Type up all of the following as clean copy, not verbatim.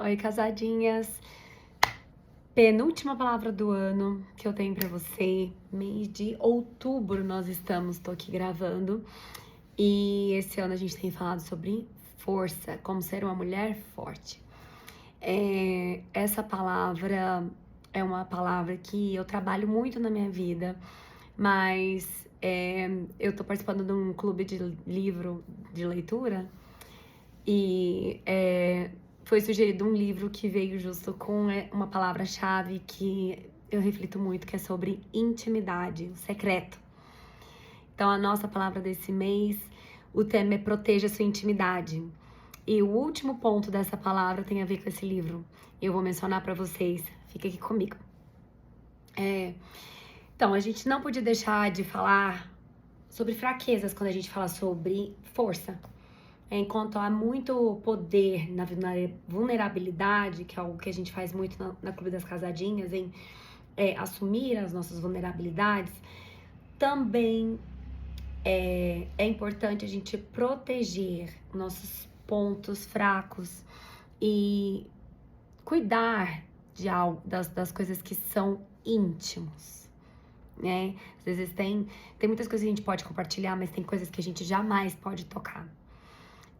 Oi, casadinhas. Penúltima palavra do ano que eu tenho pra você. Mês de outubro nós estamos, tô aqui gravando. E esse ano a gente tem falado sobre força, como ser uma mulher forte. Essa palavra é uma palavra que eu trabalho muito na minha vida, mas eu tô participando de um clube de livro de leitura e foi sugerido um livro que veio justo com uma palavra-chave que eu reflito muito, que é sobre intimidade, o secreto. Então, a nossa palavra desse mês, o tema é proteja sua intimidade. E o último ponto dessa palavra tem a ver com esse livro. Eu vou mencionar para vocês. Fica aqui comigo. Então, a gente não podia deixar de falar sobre fraquezas quando a gente fala sobre força. Enquanto há muito poder na vulnerabilidade, que é algo que a gente faz muito na Clube das Casadinhas, em assumir as nossas vulnerabilidades, também é importante a gente proteger nossos pontos fracos e cuidar de algo, das coisas que são íntimos, né? Às vezes tem muitas coisas que a gente pode compartilhar, mas tem coisas que a gente jamais pode tocar.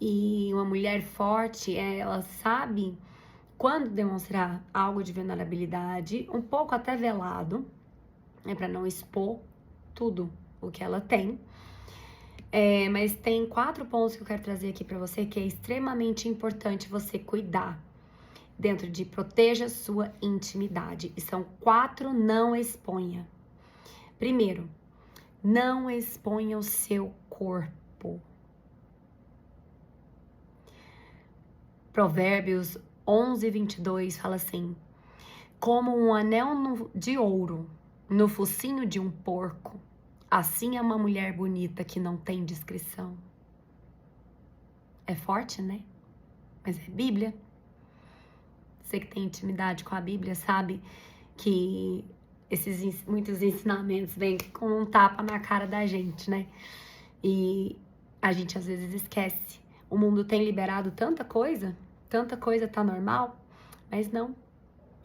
E uma mulher forte, ela sabe quando demonstrar algo de vulnerabilidade, um pouco até velado, né, para não expor tudo o que ela tem. Mas tem 4 pontos que eu quero trazer aqui para você que é extremamente importante você cuidar dentro de proteja sua intimidade. E são 4 não exponha. Primeiro, não exponha o seu corpo. Provérbios 11:22 fala assim: como um anel de ouro no focinho de um porco, assim é uma mulher bonita que não tem discrição. É forte, né? Mas é Bíblia. Você que tem intimidade com a Bíblia sabe que muitos ensinamentos vêm com um tapa na cara da gente, né? E a gente às vezes esquece. O mundo tem liberado tanta coisa tá normal, mas não.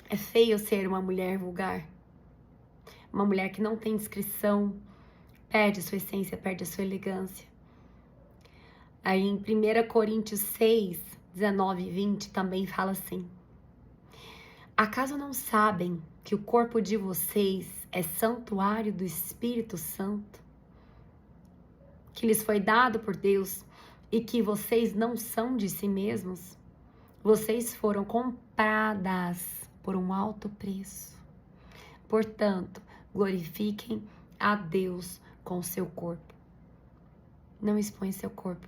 É feio ser uma mulher vulgar. Uma mulher que não tem discrição, perde sua essência, perde a sua elegância. Aí em 1 Coríntios 6, 19 e 20 também fala assim: acaso não sabem que o corpo de vocês é santuário do Espírito Santo, que lhes foi dado por Deus e que vocês não são de si mesmos? Vocês foram compradas por um alto preço. Portanto, glorifiquem a Deus com o seu corpo. Não exponha seu corpo.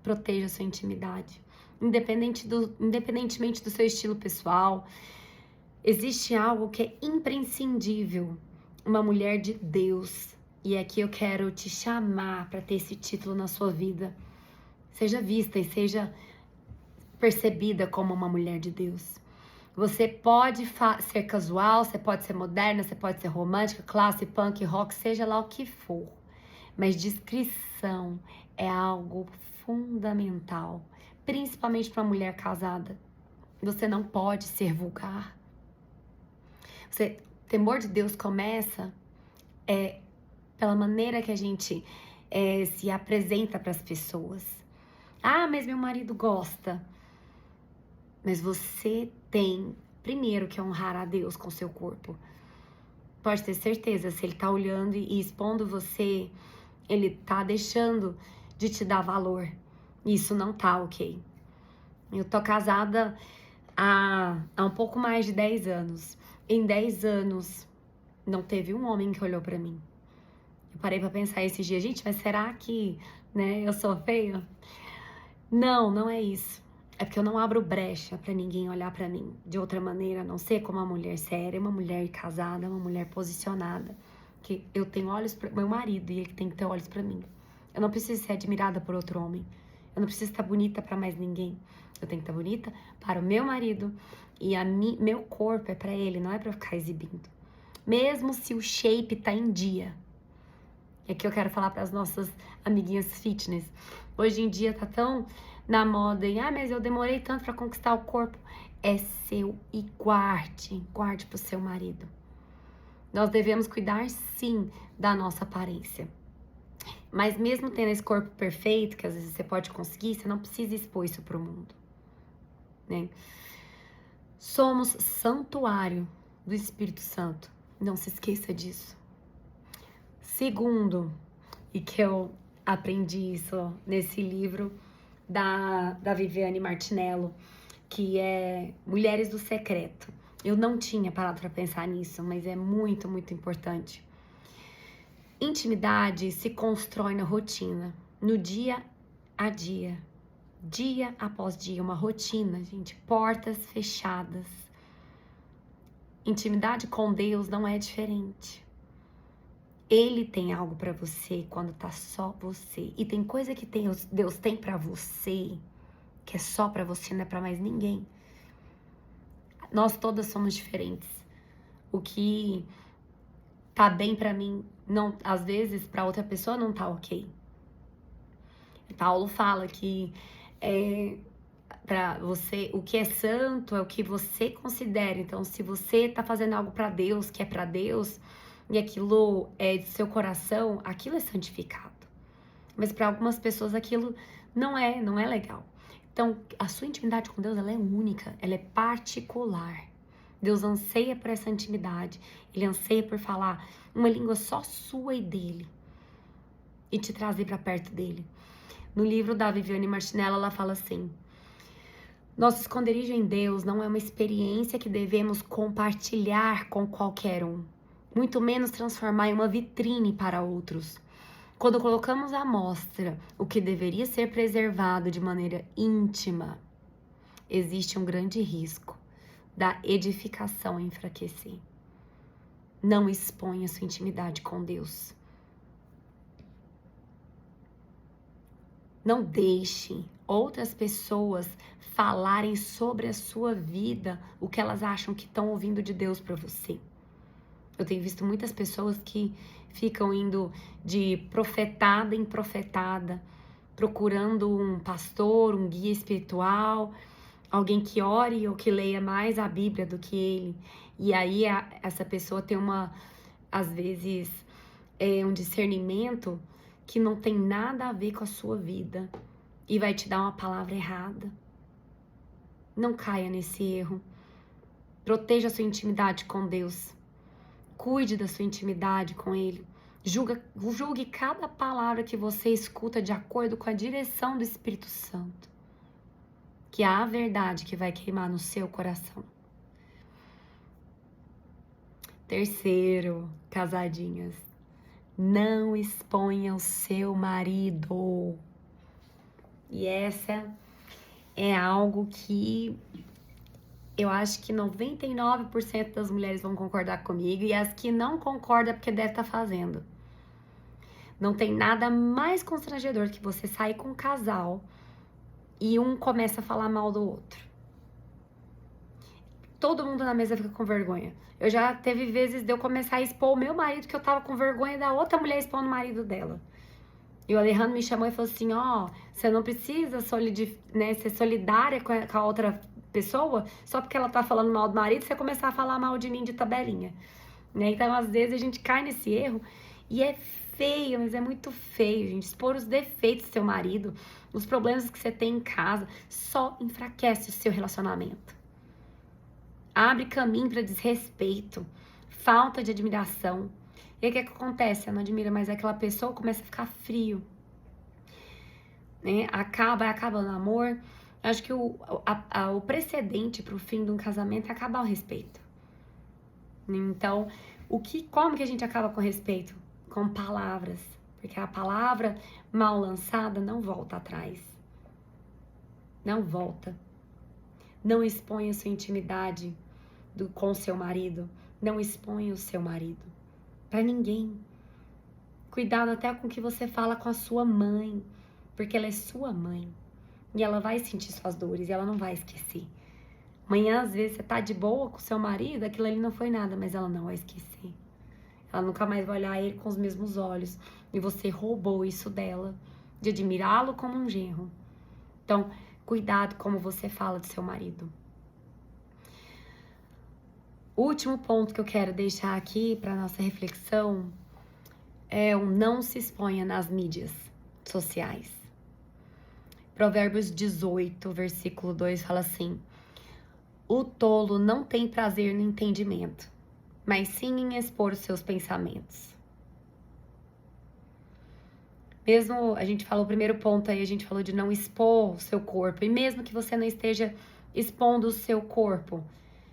Proteja sua intimidade. Independentemente do seu estilo pessoal, existe algo que é imprescindível. Uma mulher de Deus. E aqui eu quero te chamar para ter esse título na sua vida. Seja vista e seja percebida como uma mulher de Deus. Você pode ser casual, você pode ser moderna, você pode ser romântica, classe, punk, rock, seja lá o que for. Mas discrição é algo fundamental, principalmente para uma mulher casada. Você não pode ser vulgar. O temor de Deus começa pela maneira que a gente se apresenta para as pessoas. Ah, mas meu marido gosta. Mas você tem, primeiro, que honrar a Deus com seu corpo. Pode ter certeza, se ele tá olhando e expondo você, ele tá deixando de te dar valor. Isso não tá ok. Eu tô casada há um pouco mais de 10 anos. Em 10 anos, não teve um homem que olhou pra mim. Eu parei pra pensar esses dias, gente, mas será que, né, eu sou feia? Não é isso. É porque eu não abro brecha pra ninguém olhar pra mim de outra maneira, a não ser como uma mulher séria, uma mulher casada, uma mulher posicionada. Que eu tenho olhos para meu marido e ele tem que ter olhos pra mim. Eu não preciso ser admirada por outro homem. Eu não preciso estar bonita pra mais ninguém. Eu tenho que estar bonita para o meu marido e meu corpo é pra ele, não é pra ficar exibindo. Mesmo se o shape tá em dia. E aqui eu quero falar para as nossas amiguinhas fitness. Hoje em dia tá tão na moda e, mas eu demorei tanto para conquistar o corpo. É seu e guarde pro seu marido. Nós devemos cuidar, sim, da nossa aparência. Mas mesmo tendo esse corpo perfeito, que às vezes você pode conseguir, você não precisa expor isso pro mundo, né? Somos santuário do Espírito Santo. Não se esqueça disso. Segundo, e que eu aprendi isso nesse livro da Viviane Martinello, que é Mulheres do Secreto. Eu não tinha parado para pensar nisso, mas é muito, muito importante. Intimidade se constrói na rotina, no dia a dia após dia, uma rotina, gente, portas fechadas. Intimidade com Deus não é diferente. Ele tem algo pra você quando tá só você. E tem coisa que Deus tem pra você, que é só pra você, não é pra mais ninguém. Nós todas somos diferentes. O que tá bem pra mim, não, às vezes pra outra pessoa não tá ok. Paulo fala que para você, o que é santo é o que você considera. Então, se você tá fazendo algo pra Deus, que é pra Deus, e aquilo é de seu coração, aquilo é santificado. Mas para algumas pessoas aquilo não é legal. Então, a sua intimidade com Deus, ela é única, ela é particular. Deus anseia por essa intimidade, ele anseia por falar uma língua só sua e dele, e te trazer para perto dele. No livro da Viviane Martinello, ela fala assim: nosso esconderijo em Deus não é uma experiência que devemos compartilhar com qualquer um, muito menos transformar em uma vitrine para outros. Quando colocamos à mostra o que deveria ser preservado de maneira íntima, existe um grande risco da edificação enfraquecer. Não exponha sua intimidade com Deus. Não deixe outras pessoas falarem sobre a sua vida, o que elas acham que estão ouvindo de Deus para você. Eu tenho visto muitas pessoas que ficam indo de profetada em profetada, procurando um pastor, um guia espiritual, alguém que ore ou que leia mais a Bíblia do que ele. E aí essa pessoa tem às vezes, um discernimento que não tem nada a ver com a sua vida e vai te dar uma palavra errada. Não caia nesse erro. Proteja a sua intimidade com Deus. Cuide da sua intimidade com Ele. Julgue cada palavra que você escuta de acordo com a direção do Espírito Santo. Que é a verdade que vai queimar no seu coração. Terceiro, casadinhas. Não exponha o seu marido. E essa é algo que eu acho que 99% das mulheres vão concordar comigo, e as que não concordam é porque deve estar fazendo. Não tem nada mais constrangedor que você sair com um casal e um começa a falar mal do outro. Todo mundo na mesa fica com vergonha. Eu já teve vezes de eu começar a expor o meu marido, que eu tava com vergonha da outra mulher expondo o marido dela. E o Alejandro me chamou e falou assim: você não precisa ser solidária com a outra pessoa, só porque ela tá falando mal do marido, você começar a falar mal de mim de tabelinha. Né? Então, às vezes, a gente cai nesse erro e é feio, mas é muito feio, gente. Expor os defeitos do seu marido, os problemas que você tem em casa, só enfraquece o seu relacionamento. Abre caminho para desrespeito, falta de admiração. E aí o que acontece? Você não admira mais aquela pessoa, começa a ficar frio. Né? Acaba o namoro. Acho que o precedente para o fim de um casamento é acabar o respeito. Então, como que a gente acaba com o respeito? Com palavras. Porque a palavra mal lançada não volta atrás. Não volta. Não exponha a sua intimidade com o seu marido. Não exponha o seu marido para ninguém. Cuidado até com o que você fala com a sua mãe, porque ela é sua mãe e ela vai sentir suas dores e ela não vai esquecer. Amanhã, às vezes, você tá de boa com o seu marido, aquilo ali não foi nada, mas ela não vai esquecer. Ela nunca mais vai olhar ele com os mesmos olhos. E você roubou isso dela, de admirá-lo como um genro. Então, cuidado como você fala do seu marido. O último ponto que eu quero deixar aqui para nossa reflexão é o não se exponha nas mídias sociais. Provérbios 18, versículo 2 fala assim: o tolo não tem prazer no entendimento, mas sim em expor os seus pensamentos. Mesmo a gente falou o primeiro ponto aí, a gente falou de não expor o seu corpo, e mesmo que você não esteja expondo o seu corpo,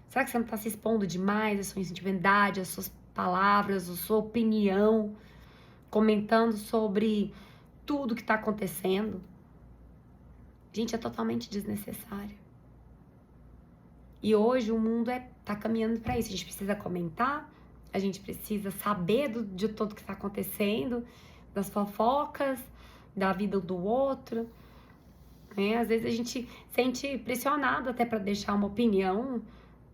será que você não está se expondo demais, a sua intimidade, as suas palavras, a sua opinião, comentando sobre tudo que está acontecendo? Gente, é totalmente desnecessário. E hoje o mundo tá caminhando para isso. A gente precisa comentar, a gente precisa saber de tudo que está acontecendo, das fofocas, da vida do outro. Né? Às vezes a gente sente pressionado até para deixar uma opinião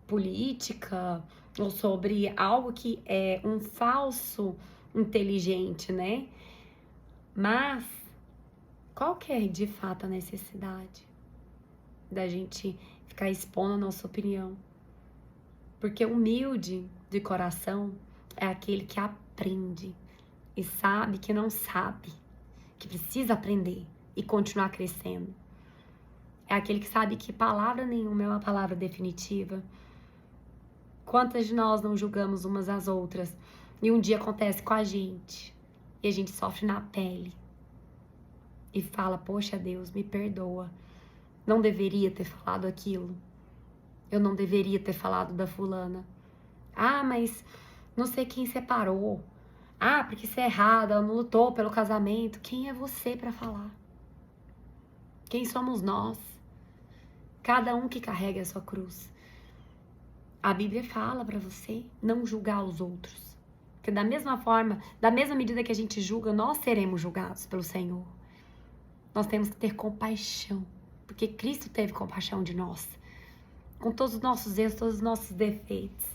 política ou sobre algo que é um falso inteligente, né? Mas qual que é de fato a necessidade da gente ficar expondo a nossa opinião? Porque humilde de coração é aquele que aprende e sabe que não sabe, que precisa aprender e continuar crescendo. É aquele que sabe que palavra nenhuma é uma palavra definitiva. Quantas de nós não julgamos umas às outras e um dia acontece com a gente e a gente sofre na pele e fala: poxa, Deus, me perdoa, não deveria ter falado aquilo, eu não deveria ter falado da fulana. Ah, mas não sei quem separou. Ah, porque isso é errado, ela não lutou pelo casamento. Quem é você para falar? Quem somos nós? Cada um que carrega a sua cruz. A Bíblia fala para você não julgar os outros. Porque da mesma forma, da mesma medida que a gente julga, nós seremos julgados pelo Senhor. Nós temos que ter compaixão, porque Cristo teve compaixão de nós. Com todos os nossos erros, todos os nossos defeitos.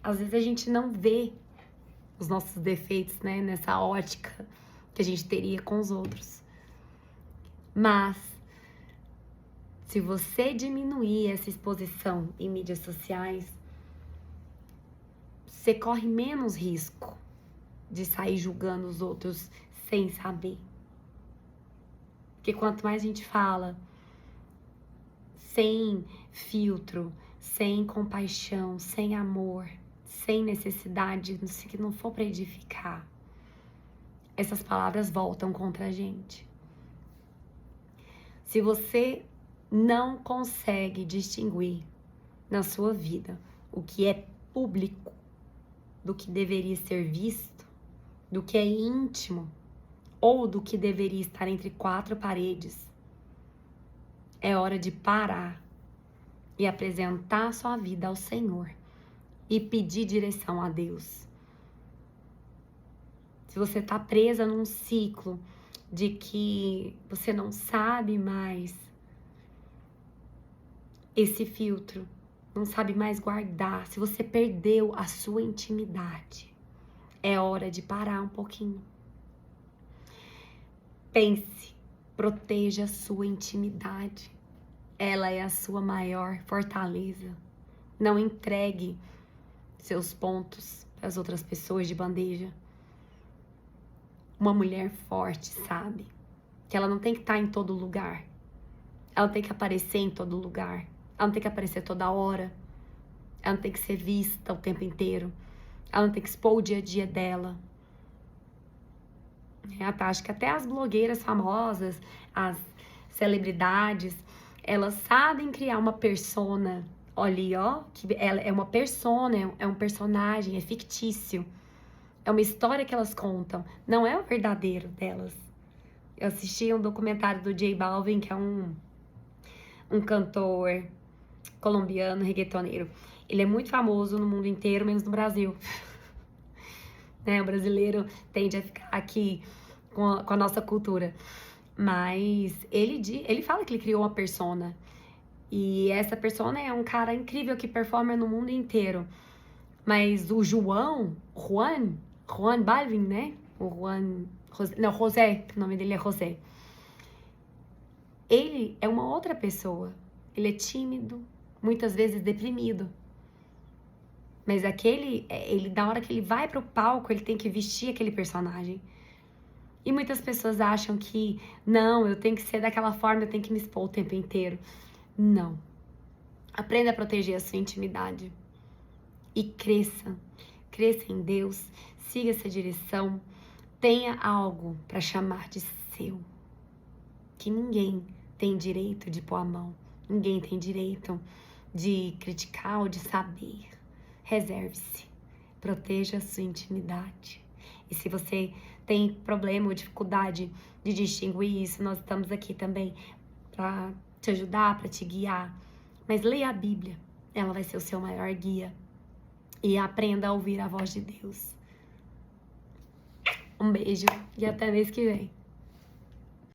Às vezes a gente não vê os nossos defeitos, né, nessa ótica que a gente teria com os outros. Mas, se você diminuir essa exposição em mídias sociais, você corre menos risco de sair julgando os outros sem saber. Porque quanto mais a gente fala, sem filtro, sem compaixão, sem amor, sem necessidade, se não for para edificar, essas palavras voltam contra a gente. Se você não consegue distinguir na sua vida o que é público do que deveria ser visto, do que é íntimo ou do que deveria estar entre quatro paredes, é hora de parar e apresentar sua vida ao Senhor e pedir direção a Deus. Se você está presa num ciclo de que você não sabe mais esse filtro, não sabe mais guardar, se você perdeu a sua intimidade, é hora de parar um pouquinho. Pense, proteja a sua intimidade. Ela é a sua maior fortaleza. Não entregue seus pontos para as outras pessoas de bandeja. Uma mulher forte sabe que ela não tem que estar em todo lugar. Ela não tem que aparecer em todo lugar. Ela não tem que aparecer toda hora. Ela não tem que ser vista o tempo inteiro. Ela não tem que expor o dia a dia dela. Acho que até as blogueiras famosas, as celebridades, elas sabem criar uma persona. Olha aí, ó, que ela é uma persona, é um personagem, é fictício. É uma história que elas contam, não é o verdadeiro delas. Eu assisti um documentário do J Balvin, que é um cantor colombiano, reggaetoneiro. Ele é muito famoso no mundo inteiro, menos no Brasil. Né? O brasileiro tende a ficar aqui com a nossa cultura. Mas ele fala que ele criou uma persona. E essa persona é um cara incrível que performa no mundo inteiro. Mas o Juan Balvin, né? O José, o nome dele é José. Ele é uma outra pessoa. Ele é tímido, muitas vezes deprimido. Mas ele na hora que ele vai pro palco, ele tem que vestir aquele personagem. E muitas pessoas acham que, não, eu tenho que ser daquela forma, eu tenho que me expor o tempo inteiro. Não. Aprenda a proteger a sua intimidade. E cresça. Cresça em Deus. Siga essa direção. Tenha algo para chamar de seu. Que ninguém tem direito de pôr a mão. Ninguém tem direito de criticar ou de saber. Reserve-se. Proteja a sua intimidade. E se você tem problema ou dificuldade de distinguir isso, nós estamos aqui também para te ajudar, para te guiar. Mas leia a Bíblia. Ela vai ser o seu maior guia. E aprenda a ouvir a voz de Deus. Um beijo e até mês que vem.